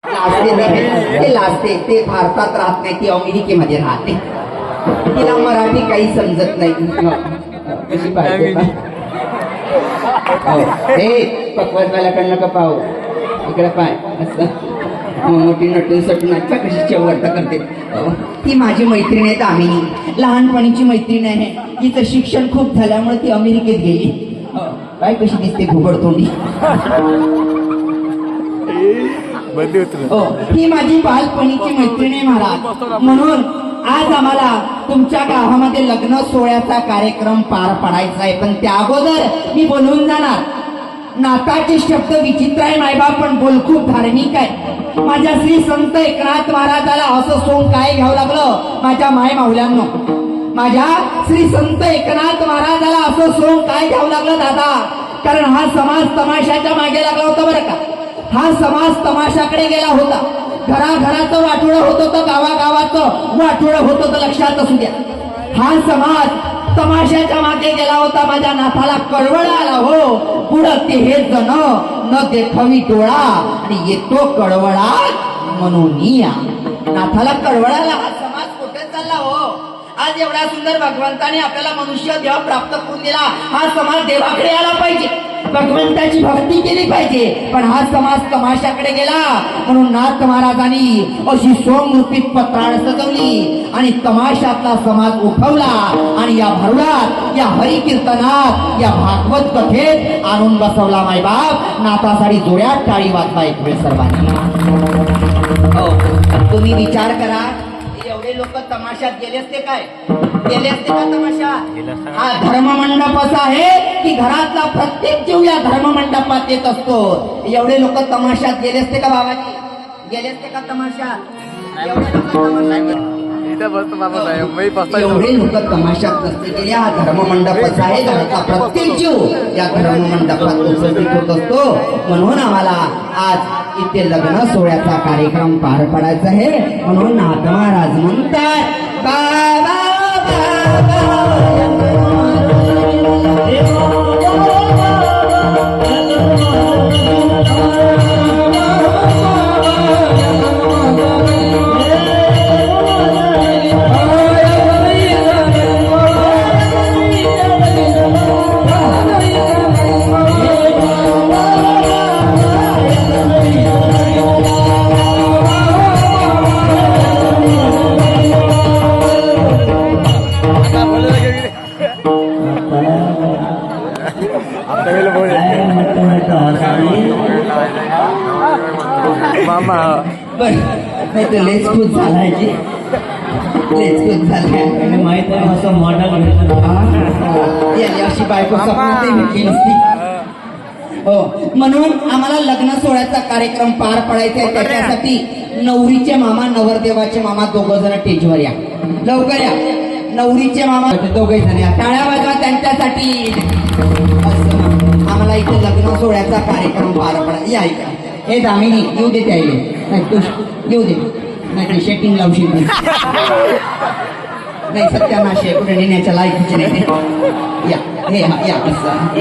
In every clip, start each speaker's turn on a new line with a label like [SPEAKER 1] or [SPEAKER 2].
[SPEAKER 1] लाजते ते भारतात राहत नाही, ती अमेरिकेमध्ये राहते. तिला मराठी काही समजत नाही. कशी पाहिजे हे पक्वाजवाल्याकडनं का पाहू इकडे पाय असं मोठी नटून सटून अच्छा कशी चवट करते. ती माझी मैत्रीण आहे दामिनी, लहानपणीची मैत्रीण आहे. तिचं शिक्षण खूप झाल्यामुळे ती अमेरिकेत गेली. काय कशी दिसते घुबडतोंडी. ही माझी बालपणीची मैत्रीण आहे महाराज. म्हणून आज आम्हाला तुमच्या गावामध्ये लग्न सोहळ्याचा कार्यक्रम पार पडायचा आहे. पण त्या अगोदर मी बोलून जाणार. नाताचे शब्द विचित्र आहे मायबाप, पण बोल खूप धार्मिक आहे. माझ्या श्री संत एकनाथ महाराजाला असं सोंग काय घ्यावं लागलं माझ्या माय माऊल्यांनो. माझ्या श्री संत एकनाथ महाराजाला असं सोंग काय घ्यावं लागलं दादा, कारण हा समाज तमाशाच्या मागे लागला होता बरं का. हा समाज तमाशाकडे गेला होता. घराघराचं वाटोळं होत होतं, गावागावाचं वाटोळं होत होतं. लक्षात असू द्या, हा समाज तमाशाच्या मागे गेला होता. माझ्या नाथाला कळवळ आला हो, पुढं ते हे जण न देखावी डोळा आणि येतो कळवळा म्हणून या. नाथाला कळवळाला हा समाज कुठे चालला हो. आज एवढा सुंदर भगवंताने आपल्याला मनुष्य देह प्राप्त करून दिला. हा समाज देवाकडे आला पाहिजे, भगवंताची भक्ती केली पाहिजे. पण हा समाज तमाशाकडे गेला. म्हणून नाथ महाराजांनी अशी सोमरूपी पत्राळ सजवली आणि तमाशातला समाज उठवला आणि या भरुडात, या हरिकीर्तनात, या भागवत कथेत आणून बसवला. मायबाप नाथासाठी जोड्यात टाळी वाजवा एक वेळ सर्वांनी. हो, तुम्ही विचार करा, एवढे लोक तमाशात गेले असते काय, गेले असते का तमाशात. हा धर्ममंडप असा आहे की घरातला प्रत्येक जीव या धर्ममंडपात येत असतो. एवढे लोक तमाशात गेले असते का बाबाजी, गेले असते का तमाशात. एवढे लोक तमाशात नसते गेले. हा धर्ममंडप असा आहे, घरातला प्रत्येक जीव या धर्ममंडपात उपस्थित होत असतो. म्हणून आम्हाला आज इथे लग्न सोहळ्याचा कार्यक्रम पार पडायचा आहे. म्हणून नाथ महाराज म्हणतात बाबा नाही तर लेच खूप झालाय जी, लेच खूप झालाय माहित आहे. असं मॉडल याने अशी बायको सपनातही भेटली नसती. हो, म्हणून आम्हाला लग्न सोहळ्याचा कार्यक्रम पार पडायचा आहे. त्याच्यासाठी नवरीचे मामा, नवरदेवाचे मामा दोघ जण स्टेजवर या, लवकर या. नवरीचे मामा दोघे जण या, टाळ्या वाजवा त्यांच्यासाठी. आम्हाला इथे लग्न सोहळ्याचा कार्यक्रम पार पडायचा. या ऐका, हे दामिनी येऊ दे त्याला, नाही तू येऊ दे, नाही शेटिंग लावशील नाही. सत्यानाश आहे, कुठे नेण्याच्या लायकीचे नाही. या हे या कसं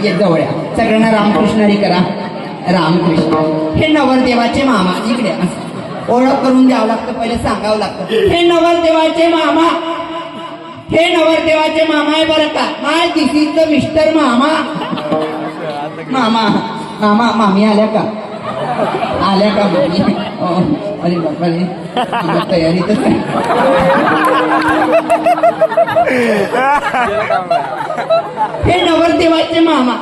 [SPEAKER 1] ये जवळ या. सगळ्यांना रामकृष्णारी करा. रामकृष्ण. हे नवरदेवाचे मामा इकडे ओळख करून द्यावं लागतं, पहिले सांगावं लागतं. हे नवरदेवाचे मामा, हे नवरदेवाचे मामा आहे बरं का. माय दिस इज द मिस्टर मामा. मामा मामा मामी आल्या का, आल्या का मामी. अरे बापा रे, तयारीतच आहे. हे नवरदेवाचे मामा.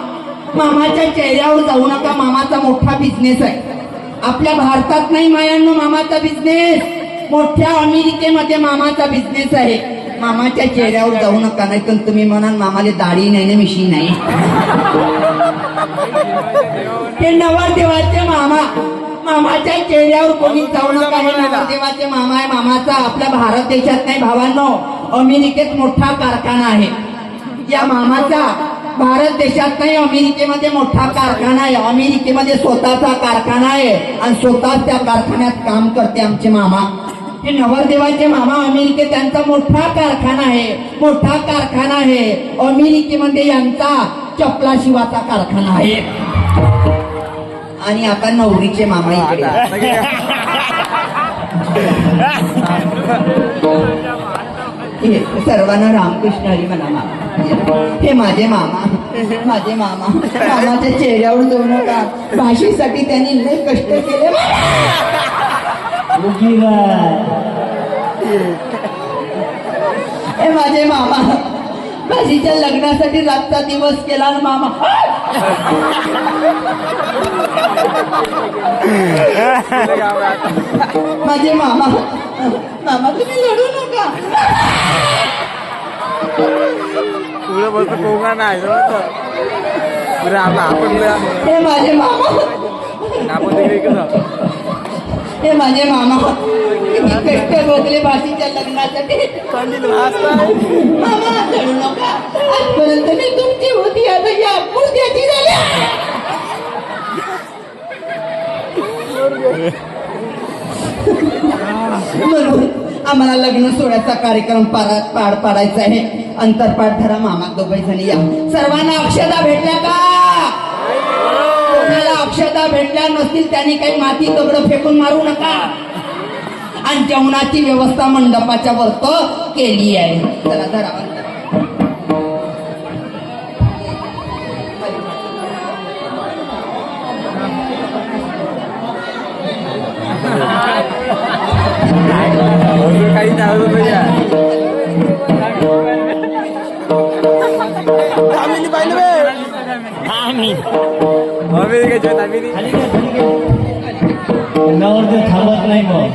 [SPEAKER 1] मामाच्या चेहऱ्यावर जाऊ नका, मामाचा मोठा बिझनेस आहे. आपल्या भारतात नाही मायांनो मामाचा बिझनेस, मोठ्या अमेरिकेमध्ये मामाचा बिझनेस आहे. मामाच्या चेहऱ्यावर जाऊ नका, नाही तर तुम्ही म्हणाल मामाला दाढी नाही ना मिशी नाही. हे नवरदेवाचे मामा. मामाच्या चेहऱ्यावर कोणी जाऊ नका. हे नवरदेवाचे मामा आहे. मामाचा आपल्या भारत देशात नाही भावांनो, अमेरिकेत मोठा कारखाना आहे. या मामाचा भारत देशात नाही, अमेरिकेमध्ये मोठा कारखाना आहे. अमेरिकेमध्ये स्वतःचा कारखाना आहे आणि स्वतःच त्या कारखान्यात काम करते आमचे मामा. हे नवरदेवाचे मामा अमेरिकेत त्यांचा मोठा कारखाना आहे, मोठा कारखाना आहे. अमेरिकेमध्ये यांचा चपला शिवाचा कारखाना आहे. आणि आता नवरीचे मामा इकडे. हे सर्वांना रामकृष्ण हरी म्हणा मामा. हे माझे मामा, माझे मामा. मामाच्या चेहऱ्यावर जाऊ नका, भाषेसाठी त्यांनी लय कष्ट केले. हे माझे मामा, भाषेच्या लग्नासाठी रातचा दिवस केला ना मामा. माझे मामा, मामा तुम्ही लढू नका.
[SPEAKER 2] पुढे बसतो कोंगा नाही आपण
[SPEAKER 1] हे माझे मामा, हे माझे मामा, किती कष्ट भोगले भाषेच्या लग्नासाठी. मामा लढू नका. आजपर्यंत मी तुमची होती, आता या पुढच्याची झाली. म्हणून आम्हाला लग्न सोहळ्याचा कार्यक्रम पार पाडायचा आहे. अंतरपाठ धरा मामा, दोघे जणी या. सर्वांना अक्षता भेटल्या का? कोणाला अक्षता भेटल्या नसतील त्यांनी काही माती दगड फेकून मारू नका. आणि जेवणाची व्यवस्था मंडपाच्या वरत केली आहे. चला धरा.
[SPEAKER 2] काही
[SPEAKER 3] थांबत नाही मग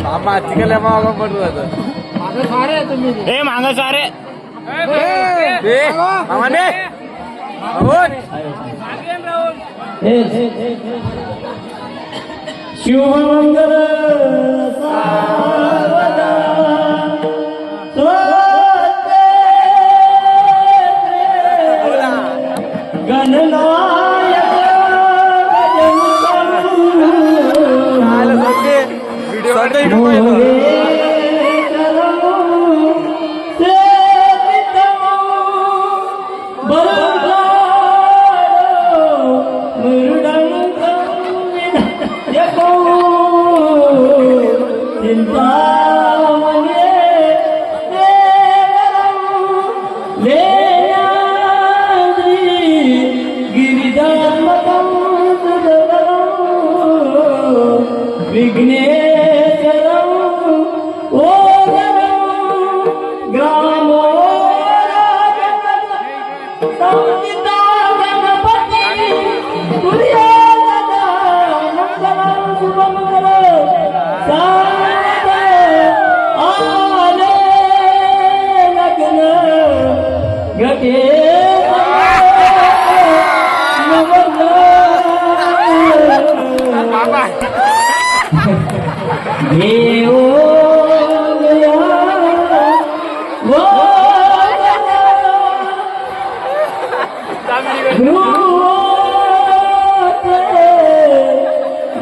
[SPEAKER 2] बाबा तिकडे मागा पडतो आता.
[SPEAKER 3] हे मांग सारे शिवमंगल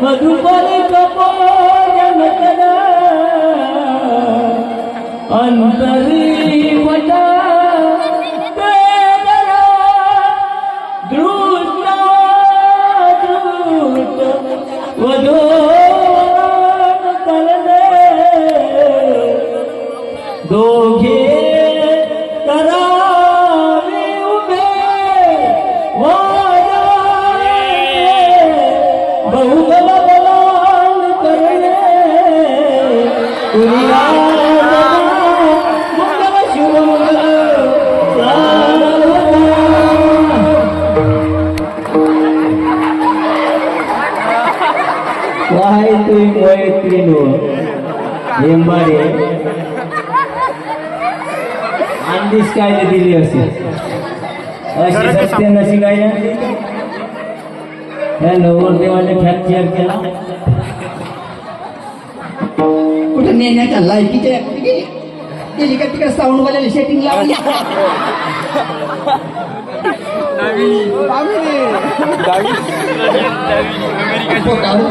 [SPEAKER 3] मधुपरी अंतरी वटा दृष्ट वधो दोघे करावे उभे बहुबल बलान करणे मंगल शिवमंगल वाय तुम्ही मैत्रीण हेंबारे अंडीच काय दिली असेल अशी सत्य नशी काय या नवरदेवाने फ्रॅक्चर केला
[SPEAKER 1] कुठे नेण्याच्या लायकीच्या गेली का तिकडे साऊंड वाल्याला सेटिंग लावली.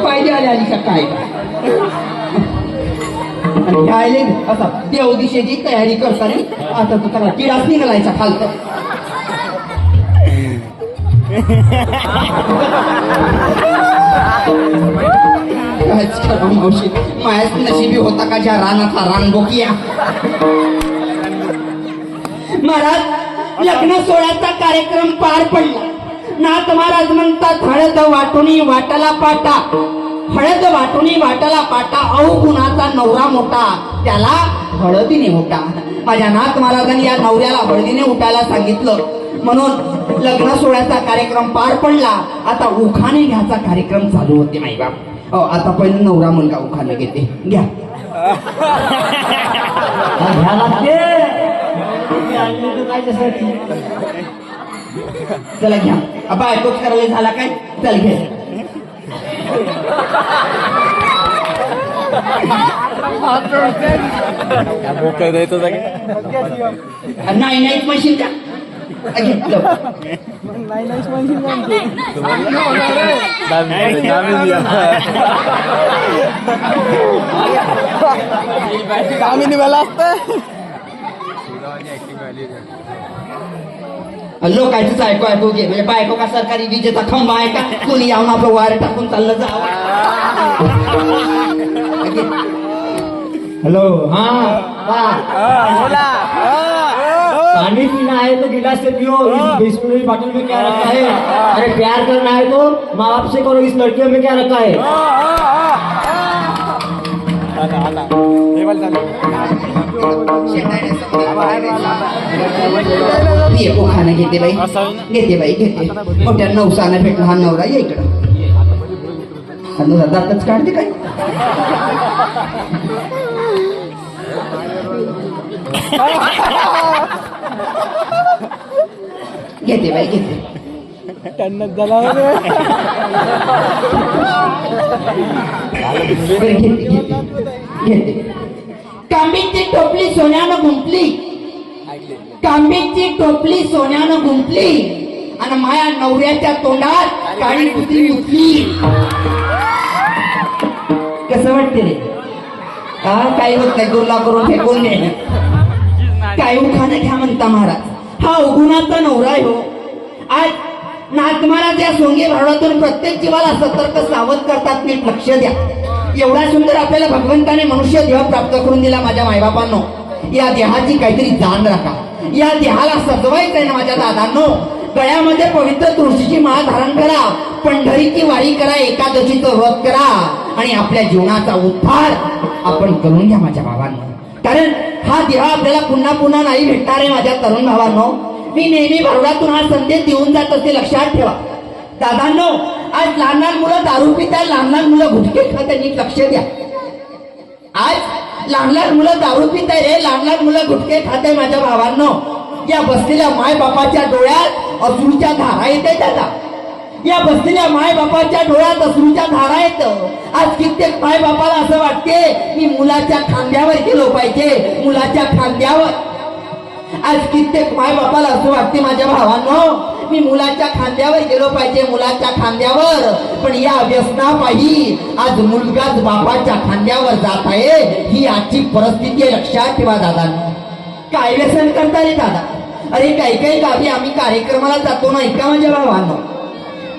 [SPEAKER 1] पाहिजे आले आली का काय आले असा देव दिशेची तयारी करताना आता तू त्याला किडाच निघालायचा खालत. कायच खरं मावशी, मायाच नशिबी होता का ज्या रानातला रानबोकिया. महाराज, लग्न सोहळ्याचा कार्यक्रम पार पडला. नाथ महाराज म्हणतात, हळद वाटुनी वाटाला पाटा, हळद वाटुनी वाटाला पाटा, अवगुणाचा नवरा मोठा त्याला हळदीने उठा. माझ्या नाथ महाराजांनी या नवऱ्याला हळदीने उठायला सांगितलं. म्हणून लग्न सोहळ्याचा कार्यक्रम पार पडला. आता उखाणे घ्यायचा कार्यक्रम चालू होते माई बाप. आता पहिलं नवरा मुलगा उखाणे घेते. घ्या
[SPEAKER 3] घ्या लागते. तुम्ही आणली तर काय त्यासाठी?
[SPEAKER 1] चला घ्या. अबा ऐकूच करायला झाला काय? चल घे.
[SPEAKER 2] बोकं द्यायचं सगळं.
[SPEAKER 1] नाही नाहीच मशीन का घेतलं.
[SPEAKER 2] दामिनी मला असतं.
[SPEAKER 1] लोकांचंच ऐकू घे. म्हणजे बायको का सरकारी विजेचा खंबा आहे का? कोणी यावून आपलं वायर टाकून चाललं जावं.
[SPEAKER 3] हॅलो. हा
[SPEAKER 2] बोला.
[SPEAKER 3] पानी पीना है तो गिलास से पियो. इस बिस्कुट की बोतल में क्या रखा है? अरे प्यार करना है तो माँ बाप से करो. इस लड़कियों में क्या रखा है?
[SPEAKER 1] खाणं घेते बाई, घेते बाई, घेते. मोठ्या नवसानं भेटला हा नवरा. या इकडं. हा नवरा दातच काढते काय? घेते बाई, घेते. घेते. कांबीची टोपली सोन्यानं गुंपली, कांबीची टोपली सोन्यानं गुंपली, आणि माया नवऱ्याच्या तोंडात काळी कुत्री उठली. कसं वाटते रे? हा काही होत नाही. गुरला करून फेकून दे. काय उखाणं घ्या म्हणता महाराज. हा अवगुणाचा नवरा आहे हो. आज नाथ महाराज या सोंगे भावडातून प्रत्येक जीवाला सतर्क सावध करतात. नीट लक्ष द्या. एवढा सुंदर आपल्याला भगवंताने मनुष्य देह प्राप्त करून दिला. माझ्या मायबापांनो, या देहाची काहीतरी जाण राखा. या देहाला सजवायचंय ना माझ्या दादांनो. गळ्यामध्ये पवित्र तुळशीची माळ धारण करा, पंढरीची वारी करा, एकादशीचं व्रत करा, आणि आपल्या जीवनाचा उद्धार आपण करून घ्या माझ्या भावांनो. कारण हा देह आपल्याला पुन्हा पुन्हा नाही भेटणार आहे. माझ्या तरुण भावांनो, मी नेहमी भरडातून हा संदेश देऊन जात असते. लक्षात ठेवा दादांनो. आज लहान लहान मुलं दारू पितात, लहान लहान मुलं गुटखे खातात. नीट लक्ष द्या. आज लहान लहान मुलं दारू पिताय रे, लहान लहान मुलं गुटखे खाताय. माझ्या भावांनो, या बसलेल्या माय बापाच्या डोळ्यात अश्रूच्या धारा येत आहेत दादा. या बसलेल्या माय बापाच्या डोळ्यात अश्रूच्या धारा येत. आज कित्येक माय बापाला असं वाटते की मुलाच्या खांद्यावर गेलो पाहिजे, मुलाच्या खांद्यावर. आज कित्येक माय बापाला असं वाटते माझ्या भावांनो, मी मुलाच्या खांद्यावर गेलो पाहिजे, मुलाच्या खांद्यावर. पण या व्यसनापायी आज मुलगाच बापाच्या खांद्यावर जात आहे. ही आजची परिस्थिती आहे. लक्षात ठेवा दादांनो. काय व्यसन करता रे दादा? अरे काही काही गावी आम्ही कार्यक्रमाला जातो ना, ऐका माझ्या भावांनो.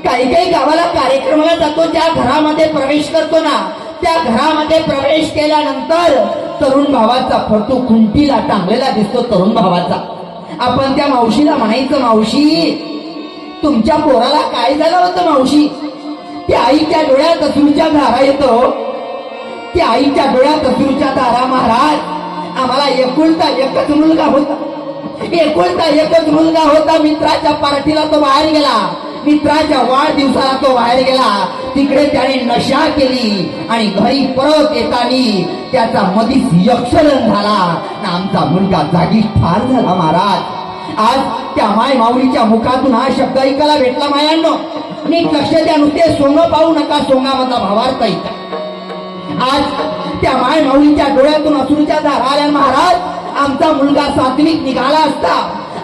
[SPEAKER 1] काही काही गावाला कार्यक्रमाला जातो, ज्या घरामध्ये प्रवेश करतो ना, त्या घरामध्ये प्रवेश केल्यानंतर तरुण भावाचा फोटो खुंटीला टांगलेला दिसतो. तरुण भावाचा. आपण त्या मावशीला म्हणायचं, मावशी तुमच्या पोराला काय झालं होतं मावशी? त्या आईच्या डोळ्यात अश्रूच्या धारा येतो. त्या आईच्या डोळ्यात अश्रूच्या धारा. महाराज, आम्हाला एकुलता एकच मुलगा होता, एकुलता एकच मुलगा होता. मित्राच्या पार्टीला तो बाहेर गेला, मित्राच्या वाढदिवसाला तो बाहेर गेला. तिकडे त्याने नशा केली आणि घरी परत येताना त्याचा मधीच यक्षरण झाला. आमचा मुलगा जागी ठार झाला. महाराज, आज त्या माय माऊलीच्या मुखातून हा शब्द ऐकायला भेटला. मायांनो, नीट लक्ष द्या. नुसते सोंग पाहू नका, सोंगामधला भावार्थ ऐका. आज त्या माय माऊलीच्या डोळ्यातून अश्रूच्या धारा आल्या. महाराज, आमचा मुलगा सात्विक निघाला असता,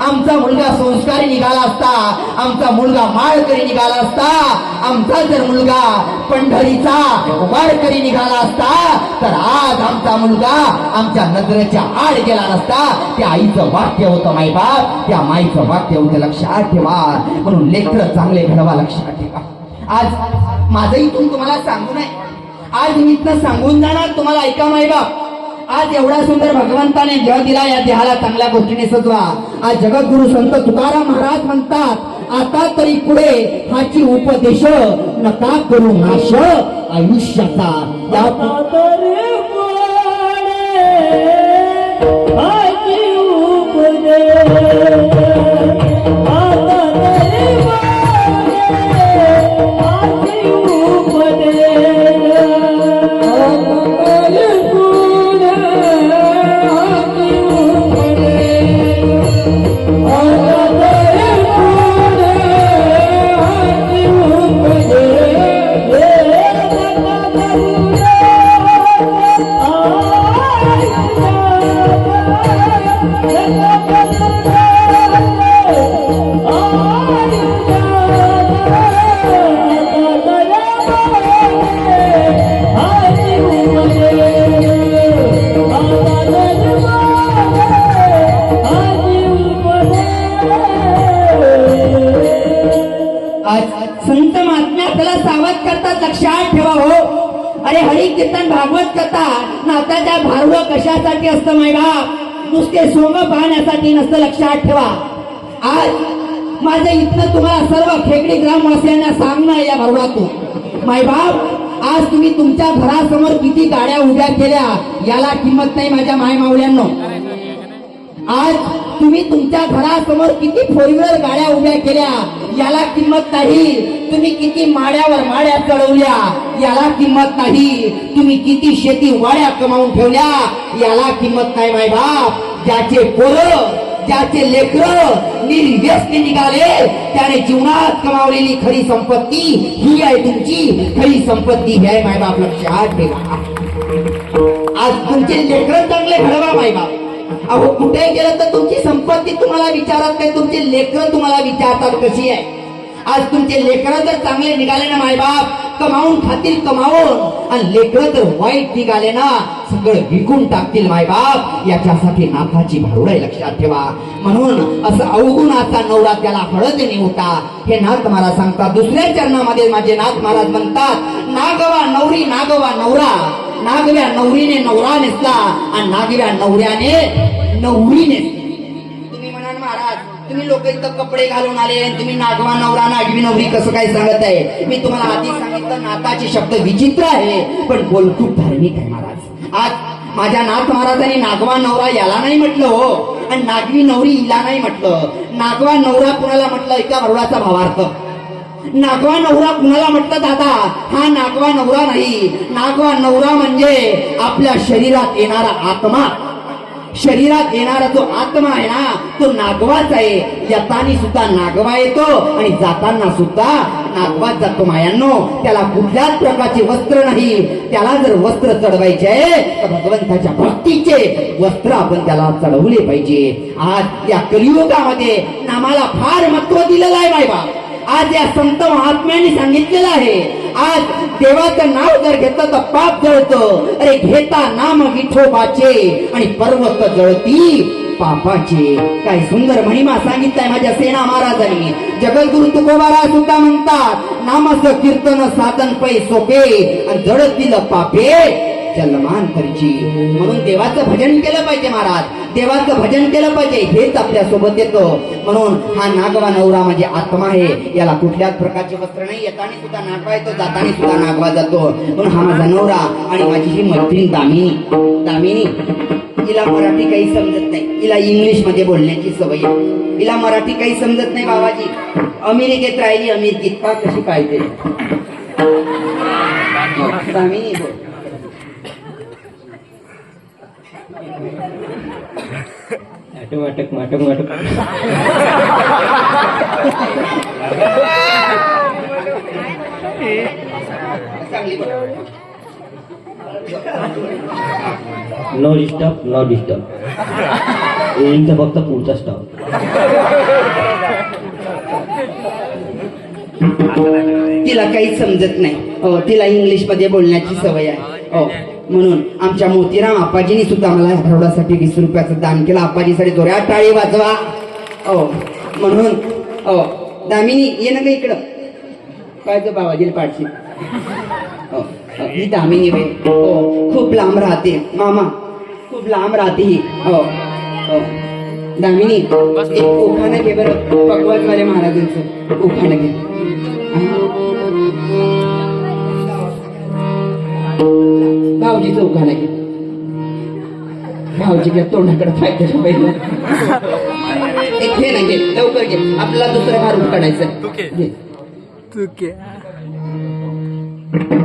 [SPEAKER 1] आमचा मुलगा संस्कारी निघाला असता, आमचा मुलगा माळकरी निघाला असता, आमचा जर मुलगा पंढरीचा वारकरी निघाला असता, तर आज आमचा मुलगा आमच्या नजरेच्या आड गेला नसता. त्या आईचं वाक्य होतं मायबाप, त्या माईचं वाक्य होतं लक्षात ठेवा. म्हणून लेकरं चांगले घडवा, लक्षात ठेवा. आज माझं इथून तुम्हाला सांगू नये, आज मी इथनं सांगून जाणार तुम्हाला. ऐका मायबाप, आज एवढा सुंदर भगवंताने देह दिला, या देहाला चांगल्या गोष्टीने सजवा. आज जगद्गुरु संत तुकाराम महाराज म्हणतात, आता तरी पुढे हाची उपदेश नका करू नाश आयुष्याचा.
[SPEAKER 3] आता तरी पुढे हाची उपदेश, आता तरी पुढे हाची उपदेश, संत महात्म्या त्याला सावध करतात, लक्षात ठेवा हो. अरे हरी कीर्तन भागवत कथा नाताच्या भारव कशासाठी असतं मायबाप? नुसते सोंग पाहण्यासाठी नसतं, लक्षात ठेवा. आज माझं इथनं तुम्हाला सर्व खेकडी ग्रामवासियांना सांगणं या भारवातून मायबाप, आज तुम्ही तुमच्या घरासमोर किती गाड्या उभ्या केल्या याला किंमत नाही माझ्या माय मावल्यांनो. आज तुम्ही तुमच्या घरासमोर किती फोर व्हीलर गाड्या उभ्या केल्या याला किंमत नाही. तुम्ही किती माड्यावर माड्या चढवल्या याला किंमत नाही. तुम्ही किती शेती वाड्या कमावून ठेवल्या याला किंमत नाही मायबाप. ज्याचे पोरं, ज्याचे लेकरं निर्व्यसनी निघाले त्याने जीवनात कमावलेली खरी संपत्ती ही आहे तुमची. खरी संपत्ती ही आहे मायबाप, लक्षात ठेवा. आज तुमचे लेकरं चांगले घडवा मायबाप. अहो कुठे गेलं तर तुमची संपत्ती तुम्हाला विचारत नाही, तुमचे लेकरं तुम्हाला विचारतात कशी आहे. आज तुमचे लेकरं जर चांगले निघाले ना मायबाप, कमावून खातील कमावून, आणि लेकरं जर वाईट निघाले ना सगळं विकून टाकतील मायबाप. याच्यासाठी नाथाची भारुड आहे, लक्षात ठेवा. म्हणून असं अवगुण आता नवरा त्याला हळद निवटा हे नाथ महाराज सांगतात. दुसऱ्या चरणामध्ये माझे नाथ महाराज म्हणतात, नागवा नवरी नागवा नवरा, नागव्या नवरीने नवरा नेसला आणि नागव्या नवऱ्याने नवरी नेसली. तुम्ही म्हणाल महाराज तुम्ही लोक इथं कपडे घालून आले, तुम्ही नागवा नवरा नागवी नवरी कसं काय सांगत आहे? मी तुम्हाला आधी सांगितलं नाथाचे शब्द विचित्र आहे पण बोलतूक धार्मिक आहे महाराज. आज माझ्या नाथ महाराजांनी नागवा नवरा याला नाही म्हटलं हो, आणि नागवी नवरी हिला नाही म्हटलं. नागवा नवरा कुणाला म्हटलं? एका वरुडाचा भावार्थ. नागवा नवरा कुणाला म्हटलं दादा? हा नागवा नवरा नाही, नागवा नवरा म्हणजे आपल्या शरीरात येणारा आत्मा. शरीरात येणारा जो आत्मा आहे ना तो नागवाच आहे. येताना सुद्धा नागवा येतो आणि जाताना सुद्धा नागवाच जातो मायांनो. त्याला कुठल्याच प्रकारचे वस्त्र नाही. त्याला जर वस्त्र चढवायचे आहे तर भगवंताच्या भक्तीचे वस्त्र आपण त्याला चढवले पाहिजे. आज या कलियुगामध्ये नामाला फार महत्व दिलेलं आहे बाबा. आज या संत महात्म्यांनी सांगितलेलं आहे, आज देवाचं नाव जर घेतलं तर पाप जळतं. अरे घेता नाम विठोबाचे आणि पर्वत जळती पापाचे. काय सुंदर महिमा सांगितलाय माझ्या सेना महाराजांनी. जगद्गुरु तुकोबाराय सुद्धा म्हणतात, नामच कीर्तन साधन पै सोपे आणि जळतील पापे जन्मांतरची. म्हणून देवाचं भजन केलं पाहिजे महाराज, देवाचं भजन केलं पाहिजे, हेच आपल्या सोबत येतं. म्हणून हा नागवा नवरा म्हणजे आत्मा आहे. याला कुठल्याच प्रकारचे वस्त्र नाही. येताना सुद्धा नागवा येतो, जाताना सुद्धा नागवा जातो. म्हणून हा माझा नवरा आणि माझी ही मैत्रीण दामिनी. दामिनी हिला मराठी काही समजत नाही, हिला इंग्लिश मध्ये बोलण्याची सवय. हिला मराठी काही समजत नाही बाबाजी. अमेरिकेत राहिली, अमेरिकेत पा कशी पाहिजे. दामिनी बोल. माटक माटक माटक नो डिस्टर्ब नो डिस्टर्ब. येईल तर फक्त पुढचा स्टॉप. तिला काहीच समजत नाही. हो, तिला इंग्लिश मध्ये बोलण्याची सवय आहे. हो, म्हणून आमच्या मोतीराम आप्पाजींनी सुद्धा मला या आठवड्यासाठी 20 रुपयाचं दान केलं. आप्पाजीसाठी जोऱ्यात टाळी वाजवा. हो, म्हणून हो दामिनी ये ना ग इकडं. काय तो बाबाजीला पाठशी. हो, ही दामिनी बाई हो खूप लांब राहते. मामा खूप लांब राहते ही. हो हो दामिनी एक उखाणं घे बरं. भगवतवाले महाराजांचं उखाणं घे. भाऊजीचं उखाणं घे. भाऊजी घ्या तोंडाकडे पाहिजे पहिलं. एक घे ना घे लवकर घे. आपल्याला दुसरं भारूड काढायचं. घे.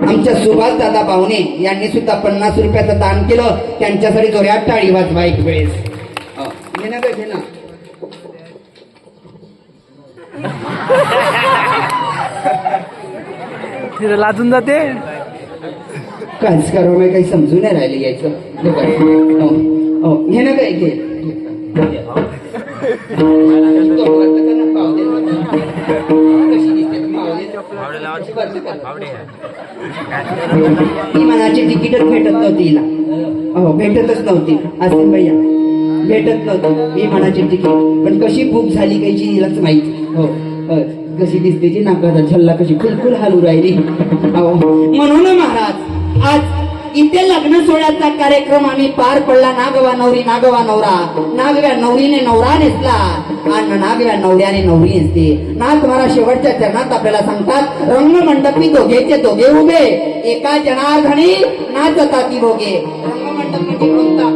[SPEAKER 3] आमच्या सुभाष दादा पाहुणे यांनी सुद्धा 50 रुपयाचं दान केलं. त्यांच्यासाठी जोऱ्यात टाळी वाजवा एक वेळेस. घे ना ग घे ना.
[SPEAKER 2] तिथं लाजून जाते.
[SPEAKER 3] काहीच करावं मी काही समजून नाही राहिले यायचं. हो हो घे ना काय घे. ती मनाची तिकीटच भेटत नव्हती हिला. हो भेटतच नव्हती. असेल भैया भेटत नव्हती विमानाची तिकीट. पण कशी बुक झाली काहीची हिलाच माहिती. हो कशी दिसते जी नाकाचा छल्ला कशी फुलफुल हालू राहिली. हो म्हणून महाराज आज इथे लग्न सोहळ्याचा कार्यक्रम आम्ही पार पडला. नागवा नवरी नागवा नवरा. नागव्या नवरीने नवरा नेसला आणि नागव्या नवऱ्याने नवरी नेसते. नाथ महाराज शेवटच्या चरणात आपल्याला सांगतात रंगमंडपी दोघेचे दोघे उभे एका जनार्दनी नाचता ती भोगे. रंगमंडप म्हणजे कोणता?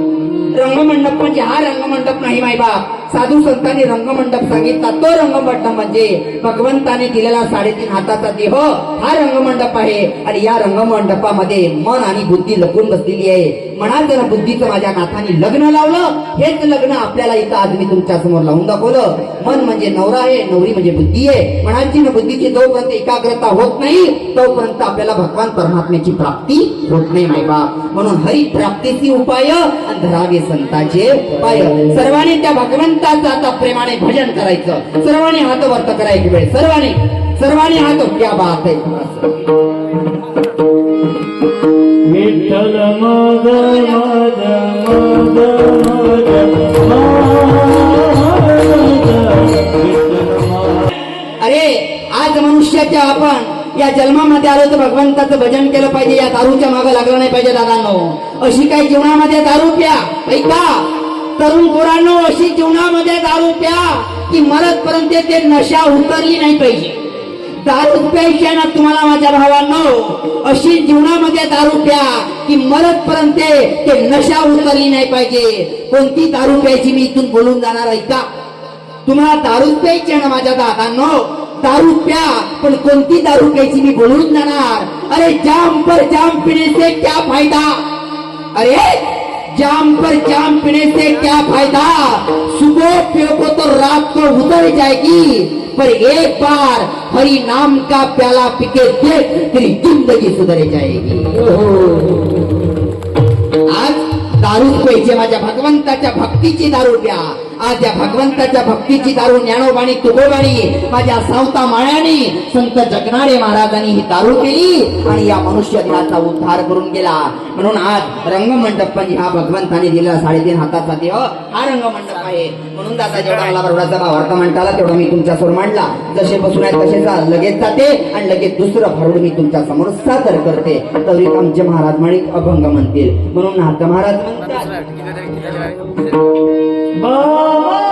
[SPEAKER 3] रंगमंडप म्हणजे हा रंगमंडप नाही माय बाप. साधू संतांनी रंगमंडप सांगितला. तो रंगमंडप म्हणजे भगवंताने दिलेला 3.5 हाताचा देह हा रंगमंडप आहे. आणि या रंगमंडपामध्ये मन आणि बुद्धी लपून बसलेली आहे. मनात जर बुद्धीचं माझ्या नाथाने लग्न लावलं. हेच लग्न आपल्याला इथं आज मी तुमच्या समोर लावून दाखवलं. मन म्हणजे नवरा आहे, नवरी म्हणजे बुद्धी आहे. मनाची न बुद्धीची जोपर्यंत एकाग्रता होत नाही तोपर्यंत आपल्याला भगवान परमात्म्याची प्राप्ती होत नाही माय बाप. म्हणून हरी प्राप्तीची उपाय आणि धरावे संतांचे पाय. सर्वांनी त्या भगवंताचं आता प्रेमाने भजन करायचं. सर्वांनी हात वर्त करायची वेळ. सर्वांनी हात. क्या बात आहे.
[SPEAKER 4] विठ्ठल मग मग
[SPEAKER 3] अरे आज मनुष्याच्या आपण या जन्मामध्ये आलो तर भगवंताचं भजन केलं पाहिजे. या दारूच्या मागे लागलं नाही पाहिजे दादांनो. अशी काही जीवनामध्ये दारू प्या. ऐका तरुण पोरांनो, अशी जीवनामध्ये दारू प्या की मरतपर्यंत ते नशा उतरली नाही पाहिजे. दारू प्यायची आहे ना तुम्हाला माझ्या भावांनो. अशी जीवनामध्ये दारू प्या की मरतपर्यंत ते नशा उतरली नाही पाहिजे. कोणती दारू प्यायची मी इथून बोलून जाणार. ऐका तुम्हाला दारू प्यायची आहे ना माझ्या दादांनो. दारू प्या पण कोणती दारू प्यायची मी बोलून जाणार. अरे जाम पर जाम पीने से क्या फायदा. अरे जाम पर जाम पीने से क्या फायदा. सुबह पियो तो रात को उतर जाएगी. पर एक बार हरि नाम का प्याला पीके देख तेरी जिंदगी सुधर जाएगी. आज दारू प्यायची माझ्या भगवंताच्या भक्तीची दारू प्या. आज या भगवंताच्या भक्तीची दारू ज्ञानोबाणी तुकोबाणी माझ्या सावता माळ्याने संत जगणारे महाराजांनी ही दारू केली आणि या मनुष्य दिनाचा उद्धार करून गेला. म्हणून आज रंगमंडप म्हणजे हा भगवंताने दिलेला 3.5 हाताचा देह हा रंगमंडप आहे. म्हणून दादा जेवढा मला बरोबरचा भावार्थ म्हणताला तेवढा मी तुमच्या समोर मांडला. जसे बसून आहे तसे लगेच जाते आणि लगेच दुसरं भारूड मी तुमच्या समोर सादर करते. तरी आमचे महाराज माणिक अभंग म्हणतील. म्हणून नाथ महाराज म्हणतात
[SPEAKER 4] बाबा